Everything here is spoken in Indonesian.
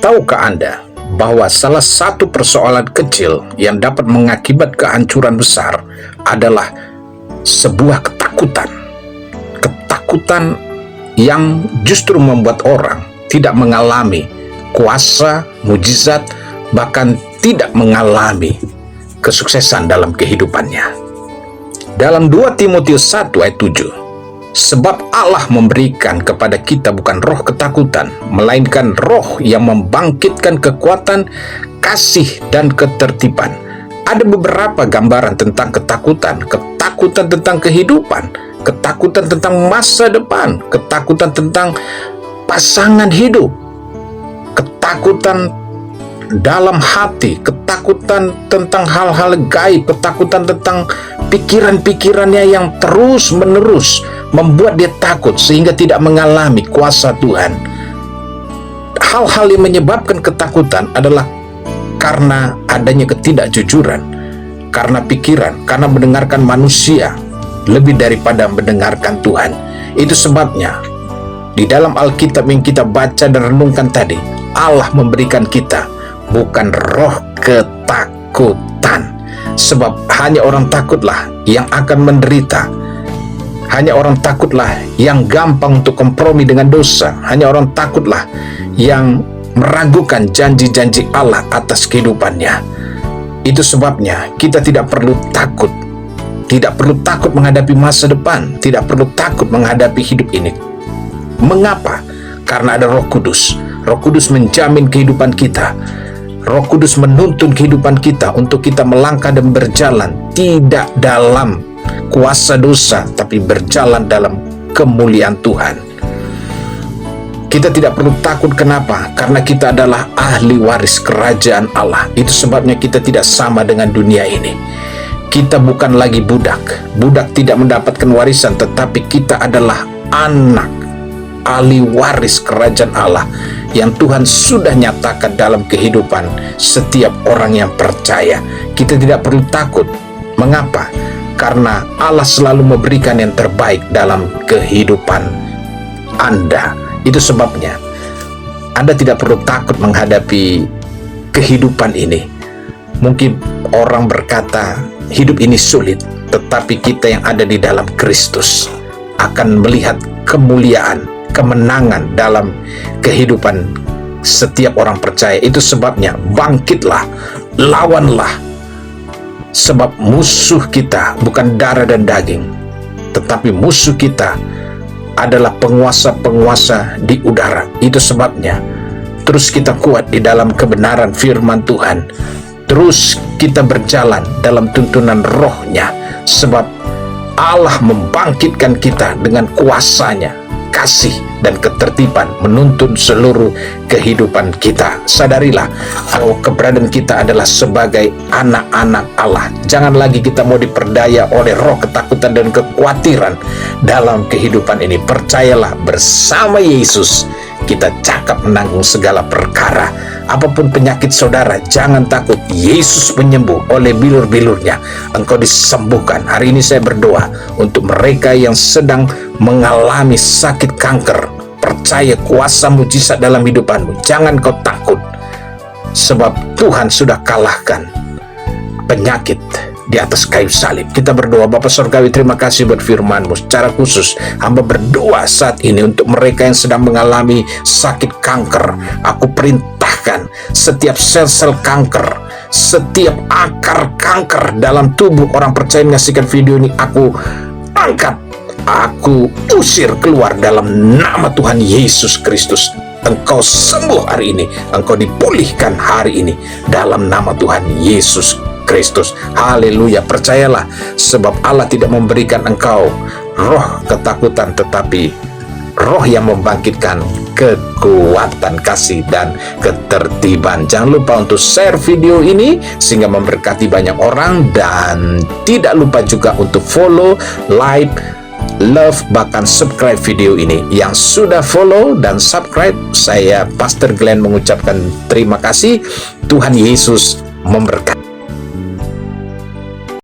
Tahukah Anda bahwa salah satu persoalan kecil yang dapat mengakibat kehancuran besar adalah sebuah ketakutan? Ketakutan yang justru membuat orang tidak mengalami kuasa, mujizat, bahkan tidak mengalami kesuksesan dalam kehidupannya. Dalam 2 Timotius 1 ayat 7, sebab Allah memberikan kepada kita bukan roh ketakutan, melainkan roh yang membangkitkan kekuatan, kasih, dan ketertiban. Ada beberapa gambaran tentang ketakutan. Ketakutan tentang kehidupan, ketakutan tentang masa depan, ketakutan tentang pasangan hidup, ketakutan dalam hati, ketakutan tentang hal-hal gaib, ketakutan tentang pikiran-pikirannya yang terus-menerus membuat dia takut sehingga tidak mengalami kuasa Tuhan. Hal-hal yang menyebabkan ketakutan adalah karena adanya ketidakjujuran, karena pikiran, karena mendengarkan manusia lebih daripada mendengarkan Tuhan. Itu sebabnya di dalam Alkitab yang kita baca dan renungkan tadi, Allah memberikan kita bukan roh ketakutan, sebab hanya orang takutlah yang akan menderita. Hanya orang takutlah yang gampang untuk kompromi dengan dosa. Hanya orang takutlah yang meragukan janji-janji Allah atas kehidupannya. Itu sebabnya kita tidak perlu takut. Tidak perlu takut menghadapi masa depan. Tidak perlu takut menghadapi hidup ini. Mengapa? Karena ada Roh Kudus. Roh Kudus menjamin kehidupan kita. Roh Kudus menuntun kehidupan kita untuk kita melangkah dan berjalan tidak dalam kuasa dosa, tapi berjalan dalam kemuliaan Tuhan. Kita tidak perlu takut. Kenapa? Karena kita adalah ahli waris kerajaan Allah. Itu sebabnya kita tidak sama dengan dunia ini. Kita bukan lagi budak. Budak tidak mendapatkan warisan, tetapi kita adalah anak ahli waris kerajaan Allah yang Tuhan sudah nyatakan dalam kehidupan setiap orang yang percaya. Kita tidak perlu takut. Mengapa? Karena Allah selalu memberikan yang terbaik dalam kehidupan Anda. Itu sebabnya Anda tidak perlu takut menghadapi kehidupan ini. Mungkin orang berkata hidup ini sulit, tetapi kita yang ada di dalam Kristus akan melihat kemuliaan, kemenangan dalam kehidupan setiap orang percaya. Itu sebabnya bangkitlah, lawanlah. Sebab musuh kita bukan darah dan daging, tetapi musuh kita adalah penguasa-penguasa di udara. Itu sebabnya terus kita kuat di dalam kebenaran firman Tuhan. Terus kita berjalan dalam tuntunan Roh-Nya, sebab Allah membangkitkan kita dengan kuasanya, kasih dan ketertiban menuntun seluruh kehidupan kita. Sadarilah bahwa keberadaan kita adalah sebagai anak-anak Allah. Jangan lagi kita mau diperdaya oleh roh ketakutan dan kekhawatiran dalam kehidupan ini. Percayalah, bersama Yesus kita cakap menanggung segala perkara. Apapun penyakit saudara, jangan takut. Yesus penyembuh, oleh bilur-bilurnya engkau disembuhkan. Hari ini saya berdoa untuk mereka yang sedang mengalami sakit kanker. Percaya kuasa mujizat dalam hidupanmu. Jangan kau takut, sebab Tuhan sudah kalahkan penyakit di atas kayu salib. Kita berdoa. Bapa Surgawi, terima kasih buat firman-Mu. Secara khusus hamba berdoa saat ini untuk mereka yang sedang mengalami sakit kanker. Aku perintahkan setiap sel-sel kanker, setiap akar kanker dalam tubuh orang percaya menyaksikan video ini, aku angkat, aku usir keluar dalam nama Tuhan Yesus Kristus. Engkau sembuh hari ini, engkau dipulihkan hari ini dalam nama Tuhan Yesus Kristus. Haleluya. Percayalah, sebab Allah tidak memberikan engkau roh ketakutan, tetapi roh yang membangkitkan kekuatan, kasih, dan ketertiban. Jangan lupa untuk share video ini sehingga memberkati banyak orang, dan tidak lupa juga untuk follow, like, love, bahkan subscribe video ini. Yang sudah follow dan subscribe, saya Pastor Glenn mengucapkan terima kasih. Tuhan Yesus memberkati.